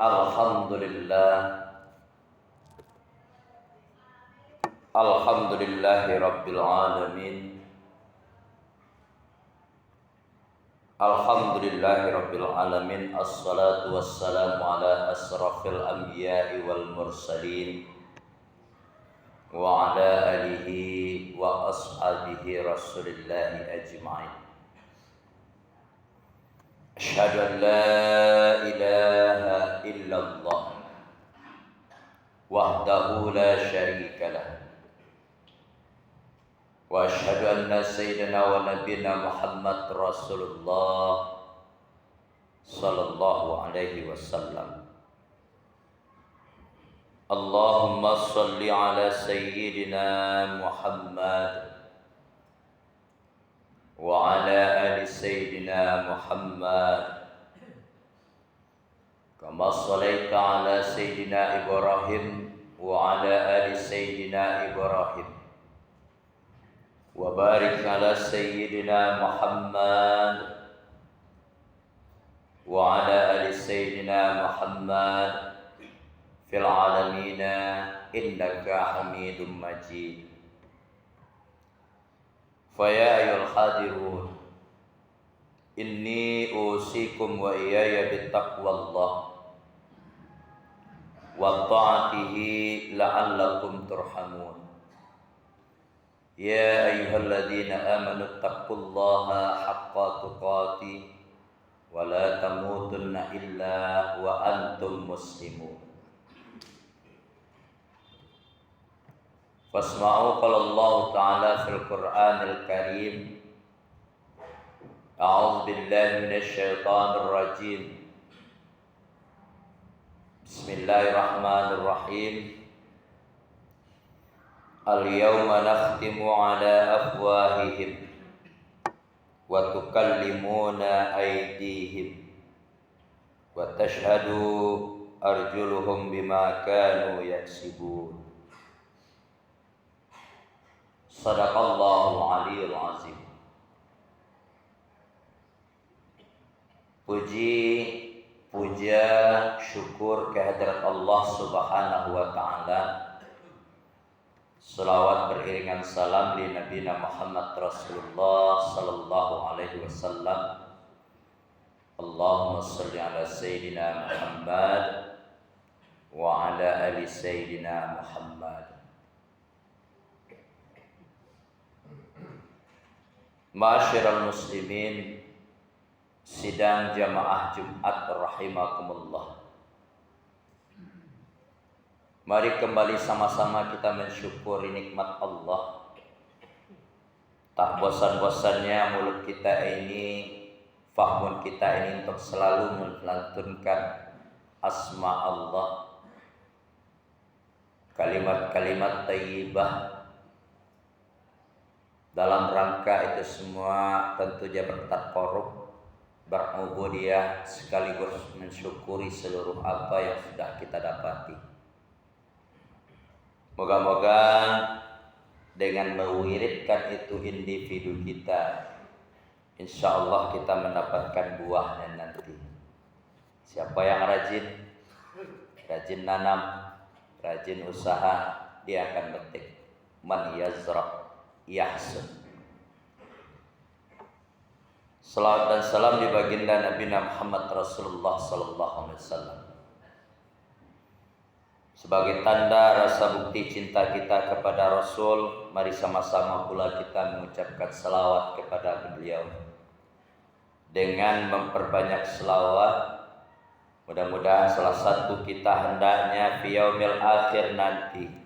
Alhamdulillah, alhamdulillahi rabbil alamin, alhamdulillahi rabbil alamin. Assalatu wassalamu ala asrafil anbiya'i wal mursalin wa ala alihi wa ashabihi rasulillahi ajma'in. Asyhadu an la ilaha illallah wahdahu la syarika lah, wa asyhadu anna sayyidina wa nabiyana Muhammad Rasulullah sallallahu alaihi wasallam. Allahumma salli ala sayyidina Muhammad wa ala ali sayyidina Muhammad kama shallaita ala sayyidina Ibrahim wa ala ali sayyidina Ibrahim wa barik ala sayyidina Muhammad wa ala ali sayyidina Muhammad fil alamina innaka Hamidum Majid. Faya ayyuhal hadirun, inni usikum wa iyaya bittaqwallah wa ta'atihi la'allakum turhamun. Ya ayyuhalladzina amanu taqullaha haqqa tuqatih wa la tamutunna illa wa antum muslimun. Fasma'u qala Allah Ta'ala fil Qur'anil Karim. A'udzu billahi minasy syaithanir rajim. Bismillahirrahmanirrahim. Al-yawma nakhtimu ala afwahihim wa tukallimuna aydihim wa tashhadu arjuluhum bima kanu yaksibun. Sadaqallahul aliyul azim. Puja, syukur kehadirat Allah subhanahu wa ta'ala. Salawat beriringan salam li Nabi Muhammad Rasulullah sallallahu alaihi wasallam. Allahumma salli ala Sayyidina Muhammad wa ala ali Sayyidina Muhammad. Ma'asyiral muslimin, sidang jamaah Jumat rahimakumullah. Mari kembali sama-sama kita mensyukuri nikmat Allah. Tak bosan-bosannya mulut kita ini, fahmun kita ini untuk selalu melantunkan asma Allah, kalimat-kalimat thayyibah. Dalam rangka itu semua tentunya bertakarrub, berubudiyah, sekaligus mensyukuri seluruh apa yang sudah kita dapati. Moga-moga dengan mewiridkan itu individu kita, insya Allah kita mendapatkan buahnya nanti. Siapa yang rajin nanam, rajin usaha, dia akan metik. Man yazra' yahsun. Salawat dan salam di baginda Nabi Muhammad Rasulullah sallallahu alaihi wasallam. Sebagai tanda rasa bukti cinta kita kepada Rasul, mari sama-sama pula kita mengucapkan salawat kepada beliau. Dengan memperbanyak salawat, mudah-mudahan salah satu kita hendaknya fi yaumil akhir nanti,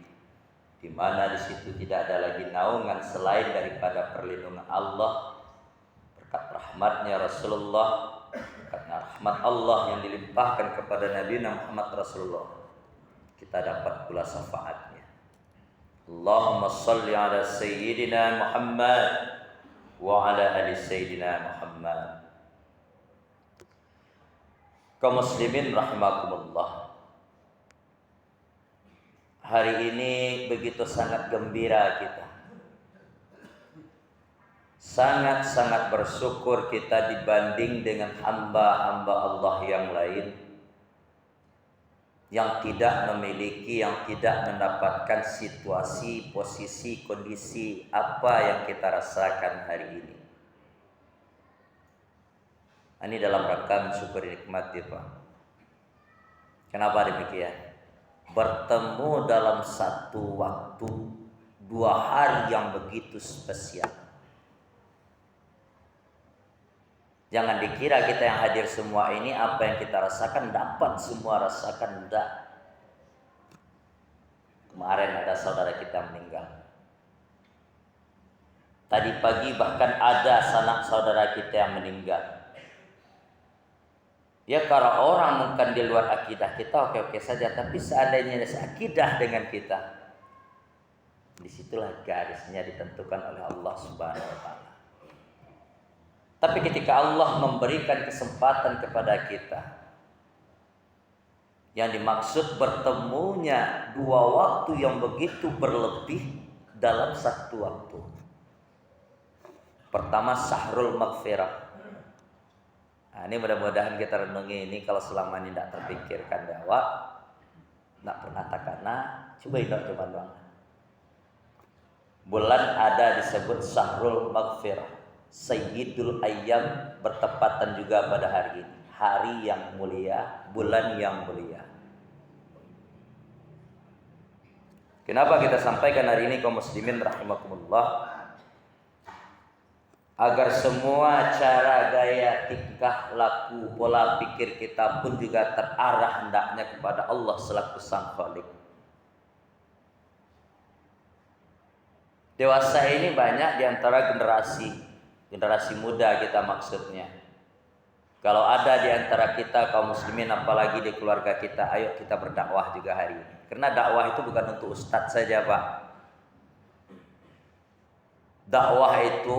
di mana di situ tidak ada lagi naungan selain daripada perlindungan Allah, berkat rahmatnya Rasulullah, berkat rahmat Allah yang dilimpahkan kepada Nabi Muhammad Rasulullah, kita dapat pula syafaatnya. Allahumma salli ala sayyidina Muhammad wa ala ali sayyidina Muhammad. Kaum muslimin rahimakumullah. Hari ini begitu sangat gembira kita. Sangat-sangat bersyukur kita dibanding dengan hamba-hamba Allah yang lain. yang tidak memiliki, yang tidak mendapatkan situasi, posisi, kondisi apa yang kita rasakan hari ini. Ini dalam rangka mensyukuri nikmat ya Pak. Kenapa demikian? Bertemu dalam satu waktu, 2 hari yang begitu spesial. Jangan dikira kita yang hadir semua ini apa yang kita rasakan dapat semua rasakan, enggak. Kemarin ada saudara kita meninggal. Tadi pagi bahkan ada sanak saudara kita yang meninggal. Ya kalau orang mungkin di luar akidah kita oke-oke saja, tapi seandainya ada akidah dengan kita, disitulah garisnya ditentukan oleh Allah Subhanahu Wa Taala. Tapi ketika Allah memberikan kesempatan kepada kita, yang dimaksud bertemunya 2 waktu yang begitu berlebih dalam satu waktu. Pertama Syahrul Maghfirah. Nah, ini mudah-mudahan kita renungi ini kalau selama ini tidak terpikirkan bahwa tidak pernah takana, coba coba doang. Bulan ada disebut Syahrul Maghfirah, Sayyidul Ayyam, bertepatan juga pada hari ini, hari yang mulia, bulan yang mulia. Kenapa kita sampaikan hari ini kaum muslimin rahimakumullah? Agar semua cara, gaya, tingkah laku, pola pikir kita pun juga terarah hendaknya kepada Allah selaku Sang Khalik. Dewasa ini banyak diantara generasi muda kita maksudnya. Kalau ada diantara kita kaum muslimin, apalagi di keluarga kita, ayo kita berdakwah juga hari ini. Karena dakwah itu bukan untuk ustadz saja Pak. Dakwah itu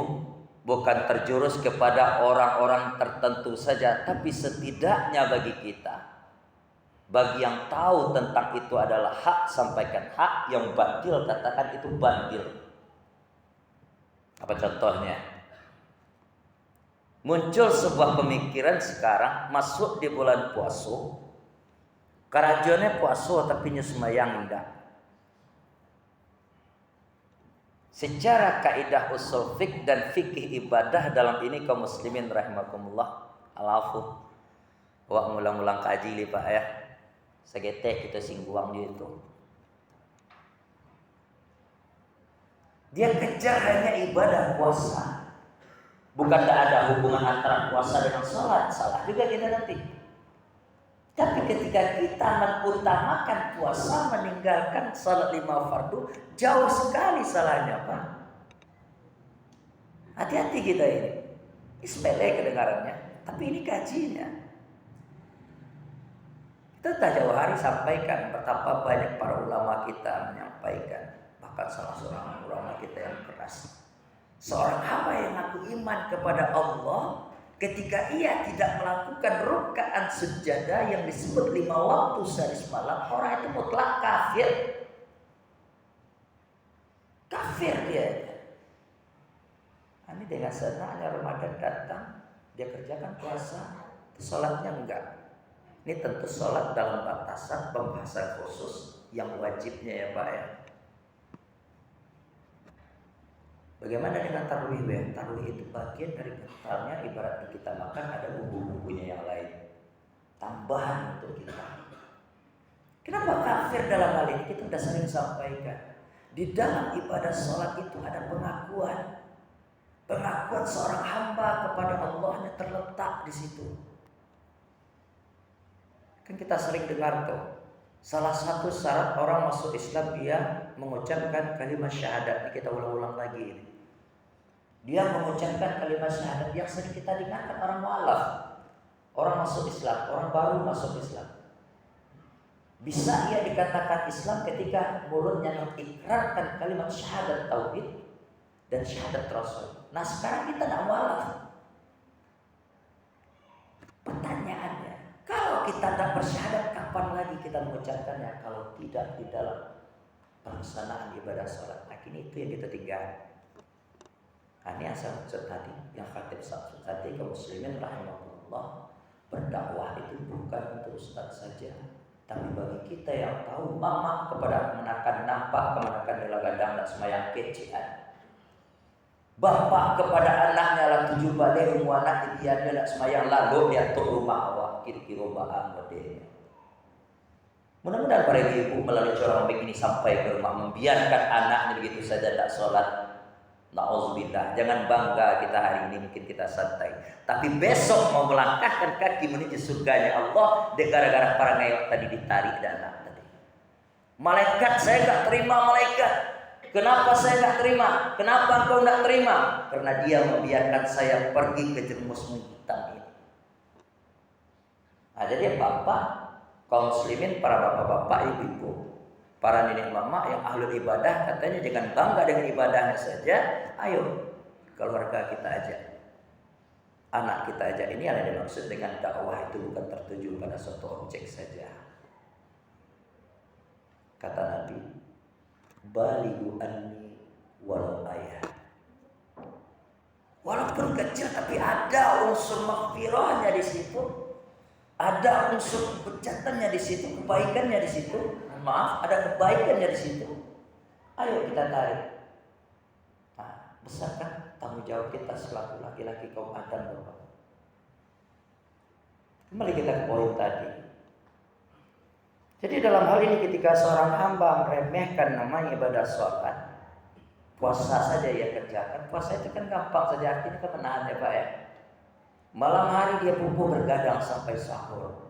bukan terjurus kepada orang-orang tertentu saja, tapi setidaknya bagi kita, bagi yang tahu tentang itu adalah hak, sampaikan hak, yang batil katakan itu batil. Apa contohnya? Muncul sebuah pemikiran sekarang masuk di bulan puasa, karajonnya puasa tapi nyusmayang enggak. Secara kaidah usul fiqh dan fikih ibadah dalam ini kaum muslimin rahimakumullah, alafu wa ngulang-ulang kaji li Pak ya. Segete kita singguang dia itu. Dia kejar hanya ibadah puasa. Bukan ada hubungan antara puasa dengan sholat, salah juga kita nanti. Tapi ketika kita mengutamakan puasa, meninggalkan salat 5 fardu, jauh sekali salahnya Pak. Hati-hati kita ini. Sepele kedengarannya, tapi ini kajinya. Kita tak jauh hari sampaikan betapa banyak para ulama kita menyampaikan. Bahkan salah seorang ulama kita yang keras. Seorang hamba yang mengaku iman kepada Allah, ketika ia tidak melakukan rakaat sujadah yang disebut 5 waktu sehari semalam, orang itu mutlak kafir. Kafir dia. Ini dengan senangnya Ramadan datang, dia kerjakan puasa, sholatnya enggak. Ini tentu sholat dalam batasan pembahasan khusus yang wajibnya ya Pak ya. Bagaimana dengan tarawih? Tarawih itu bagian dari kentalnya, ibarat kita makan ada bumbu-bumbunya yang lain, tambahan untuk kita. Kenapa kafir dalam hal ini? Kita sudah sering sampaikan. Di dalam ibadah sholat itu ada pengakuan seorang hamba kepada Allahnya terletak di situ. Kan kita sering dengar tuh, salah satu syarat orang masuk Islam dia mengucapkan kalimat syahadat. Ini kita ulang-ulang lagi ini. Dia mengucapkan kalimat syahadat yang sering kita dengarkan orang mualaf, orang masuk Islam, orang baru masuk Islam. Bisa ia dikatakan Islam ketika mulutnya mengikrarkan kalimat syahadat tauhid dan syahadat rasul. Nah sekarang kita tidak mualaf. Pertanyaannya, kalau kita tidak bersyahadat, kapan lagi kita mengucapkannya? Kalau tidak di dalam pelaksanaan ibadah sholat. Nah ini itu yang kita tinggal. Ini asal maksud tadi, yang khatib maksud tadi kaum muslimin rahimahullah, berdakwah itu bukan untuk ustaz saja, Tapi bagi kita yang tahu mama kepada menakan nampak kemenakan nila gadang dan semayang kecian. Bapak kepada anaknya lah 7 balik rumah anak dia nak semayang lalu dia tok rumah awak kira-kira bahan modelnya. Mudah-mudahan para ibu melalui corong begini sampai ke rumah membiarkan anaknya begitu saja tak sholat. Na'udzubillah. Jangan bangga kita hari ini mungkin kita santai, tapi besok mau melangkahkan kaki menuju surganya Allah gara-gara para ngeyok tadi ditarik dan anak tadi. Malaikat saya enggak terima malaikat. Kenapa saya enggak terima? Kenapa engkau enggak terima? Karena dia membiarkan saya pergi ke jerumusmu hitam ini. Nah, jadi bapak, kaum muslimin, para bapak-bapak, ibu-ibu, para nenek mama yang ahlul ibadah, katanya jangan bangga dengan ibadahnya saja. Ayo keluarga kita aja, anak kita aja. Ini yang dimaksud dengan dakwah itu bukan tertuju pada suatu objek saja. Kata Nabi, balighu anni walau ayah. Walaupun kecil tapi ada unsur maghfirahnya di situ, ada unsur kebecatannya di situ, kebaikannya di situ. Maaf, ada kebaikannya di situ. Ayo kita tarik. Nah, besar kan tanggung jawab kita selaku laki-laki kaum Adam, Bapak. Kembali kita ke poin tadi. Jadi dalam hal ini ketika seorang hamba meremehkan namanya ibadah sholat, puasa saja ia kerjakan. Puasa itu kan gampang saja, artinya kan menahan ya Pak ya. Malam hari dia pupuh bergadang sampai sahur.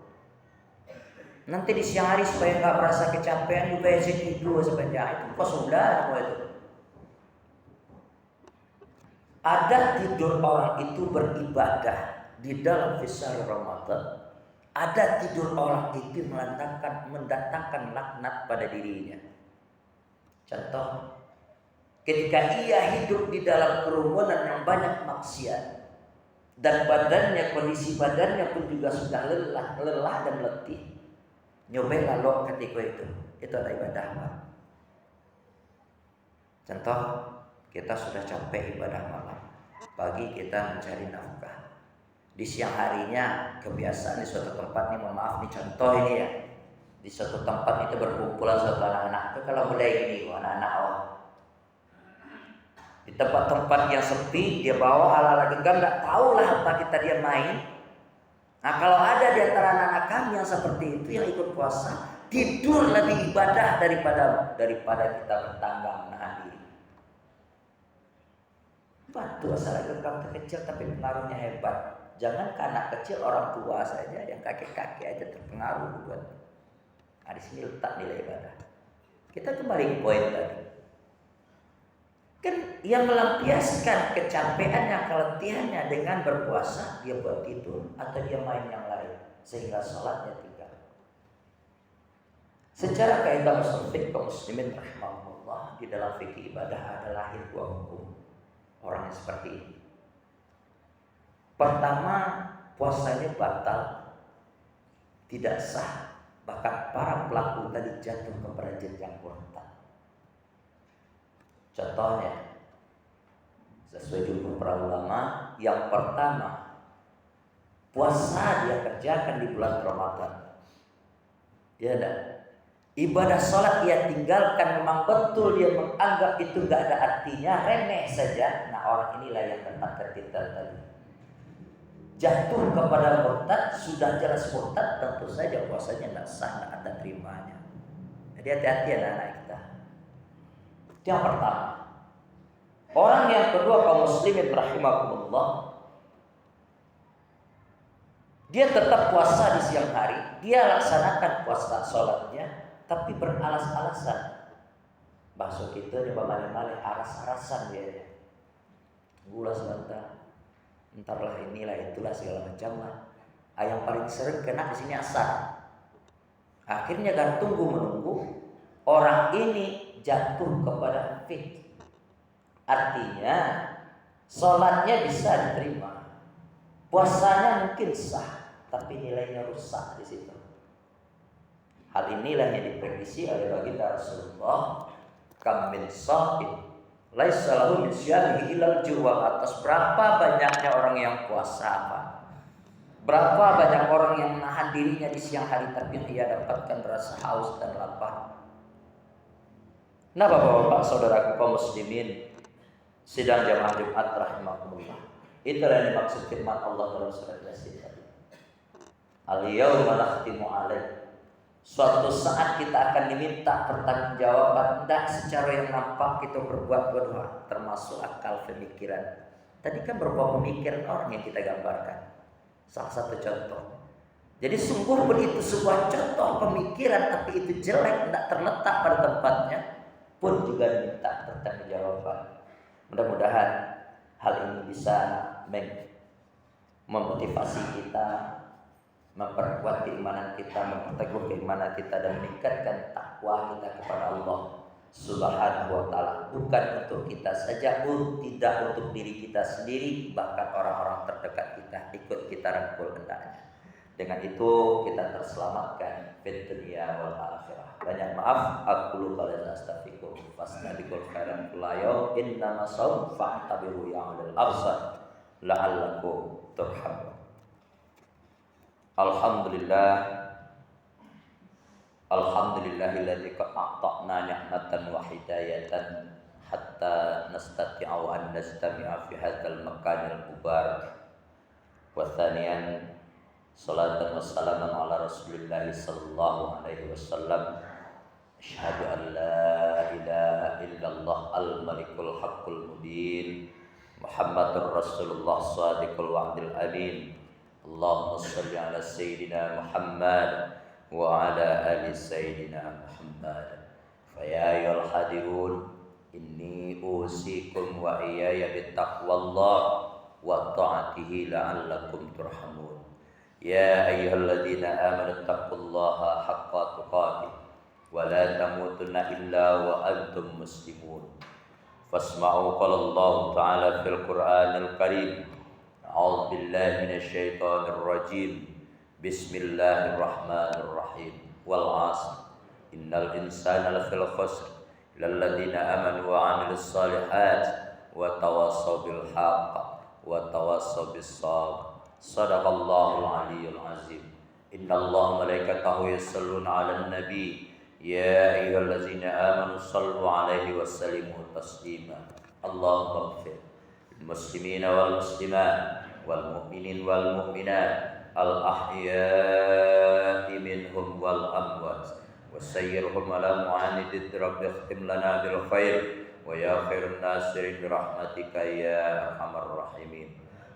Nanti di siang hari supaya nggak merasa kecapean juga ya tidur sepanjang itu sudah apa itu. Ada tidur orang itu beribadah di dalam fisal Ramadan. Ada tidur orang itu mendatangkan laknat pada dirinya. Contoh, ketika ia hidup di dalam kerumunan yang banyak maksiat dan badannya, kondisi badannya pun juga sudah lelah dan letih. Nyobek lalu ketika itu ada ibadah Pak. Contoh, kita sudah capek ibadah malam, pagi kita mencari nafkah. Di siang harinya kebiasaan di suatu tempat nih, mohon maaf nih contoh ini ya, di suatu tempat itu berkumpulan suatu anak-anak itu kalau mulai gini anak-anak di tempat-tempat yang sepi dia bawa ala-ala genggam, nggak tahu lah apa kita dia main. Nah kalau ada di antara anak-anak kami yang seperti itu yang ikut puasa, tidur lebih ibadah daripada kita bertanggang menahan diri. Batu asal genggam kecil tapi pengaruhnya hebat. Jangan ke anak kecil, orang tua saja yang kakek-kakek aja terpengaruh buat. Nah di sini letak nilai ibadah. Kita kembali ke poin tadi. Kan yang melampiaskan kecapeannya, keletihannya dengan berpuasa, dia buat tidur atau dia main yang lain sehingga sholatnya tinggal. Secara kaidah usul fiqh kaum muslimin rahimahullah, di dalam fikih ibadah ada lahir dua hukum orang yang seperti ini. Pertama, puasanya batal, tidak sah, bahkan para pelaku tadi jatuh kepada jenjang murtad. Contohnya, sesuai jumhur para ulama, yang pertama, puasa dia kerjakan di bulan Ramadan. Dia ada ibadah sholat dia tinggalkan, memang betul dia menganggap itu nggak ada artinya, remeh saja. Nah orang inilah yang kena tertitel tadi. Jatuh kepada murtad, sudah jelas murtad, tentu saja puasanya nggak sah, nggak ada terimanya. Jadi hati-hati anak-anak kita. Yang pertama. Orang yang kedua kaum muslimin rahimahumullah, dia tetap puasa di siang hari, dia laksanakan puasa sholatnya, tapi beralas-alasan. Bahasa kita dia balik-balik aras-arasan dia. Gula sebentar, entarlah inilah itulah segala macam lah. Yang paling sering kena di sini asar. Akhirnya kan tunggu menunggu, orang ini jatuh kepada fit. Artinya sholatnya bisa diterima, puasanya mungkin sah, tapi nilainya rusak di situ. Hal inilah yang diprediksi oleh baginda Rasulullah, kam min sha'im laisa lahu min syiyamihi ilal juwa. Atas berapa banyaknya orang yang puasa apa? Berapa banyak orang yang menahan dirinya di siang hari tapi ia dapatkan rasa haus dan lapar. Nah, Bapak-bapak, saudaraku kaum muslimin, sidang jamaah Jumat rahimakumullah. Itulah yang dimaksud firman Allah dalam surat Yasin tadi. Al-yawma nakhtimu alaik. Suatu saat kita akan diminta pertanggungjawaban, tidak secara yang nampak kita berbuat doa, termasuk akal pemikiran. Tadi kan berupa pemikiran orang yang kita gambarkan. Salah satu contoh. Jadi sungguh pun itu sebuah contoh pemikiran, tapi itu jelek, tidak terletak pada tempatnya, pun juga diminta pertanggungjawaban. Mudah-mudahan hal ini bisa memotivasi kita, memperkuat keimanan kita, memperteguh keimanan kita, dan meningkatkan takwa kita kepada Allah Subhanahu wa ta'ala. Bukan untuk kita saja, pun tidak untuk diri kita sendiri, bahkan orang-orang terdekat kita ikut kita rangkul hendaknya. Dengan itu kita terselamatkan fid dunya wal akhirah. Banyak maaf, aku lupa dan astaghfiruh. Fasnabiqul khairan kullayo innama saum fa'tabiru ya'udul absar la'allakum turhamun. Alhamdulillahilladzi qad a'ta'na ni'matan wa hidayatan hatta nastati'u an nastami'a fi hadzal makanil mubarak. Wa thaniyan salatan wa salaman ala Rasulillah sallallahu alaihi wasallam. Asyhadu an la ilaha illallah al-malikul haqqul mubin Muhammadur Rasulullah shadiqul wa'dil amin. Allahumma shalli ala sayyidina Muhammad wa ala ali sayyidina Muhammad. Fa ya ayyuhal hadirun, inni usikum wa iyaya bittaqwallah wa ta'atihi la'allakum turhamun. Ya ayyuhalladzina amanu taqullaha haqqa tuqatih wa la tamutunna illa wa antum muslimun. Fasma'u qala Allah ta'ala fil Qur'anil Karim. A'udzu billahi minasy syaithanir rajim. Bismillahirrahmanirrahim. Wal 'asr. Innal insana lafil khusr illal ladzina amanu wa 'amilus shalihat wa tawassaw bil haqq wa tawassaw bis sabr. Shadaqallahul 'aliyyul 'azim. Innallaha malaikatahu yusholluna 'alan nabi. Ya ayyuhallazina amanu shallu 'alaihi wa sallimu taslima. Allahumma ighfir lil muslimina wal muslimat wal mu'minin wal mu'minat al ahya'i minhum wal amwat wa sayyirhum ala mu'anidid rabbi ikhtim lana bil khair wa ya khairun nasirin bi rahmatika ya arhamar rahimin.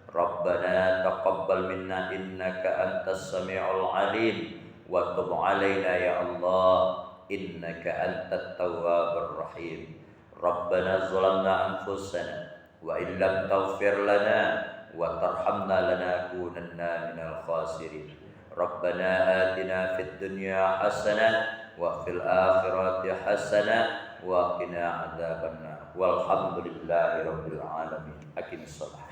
Rabbana taqabbal minna innaka antas sami'ul alim wa tub 'alaina ya Allah innaka antat tawwabur rahim. Rabbana zalamna anfusana wa illam taghfir lana wa tarhamna lanakunanna minal khasirin. Rabbana atina fid dunya hasanah wa fil akhirati hasanah wa qina adzabannar. Walhamdulillahi rabbil alamin. Aqim shalah.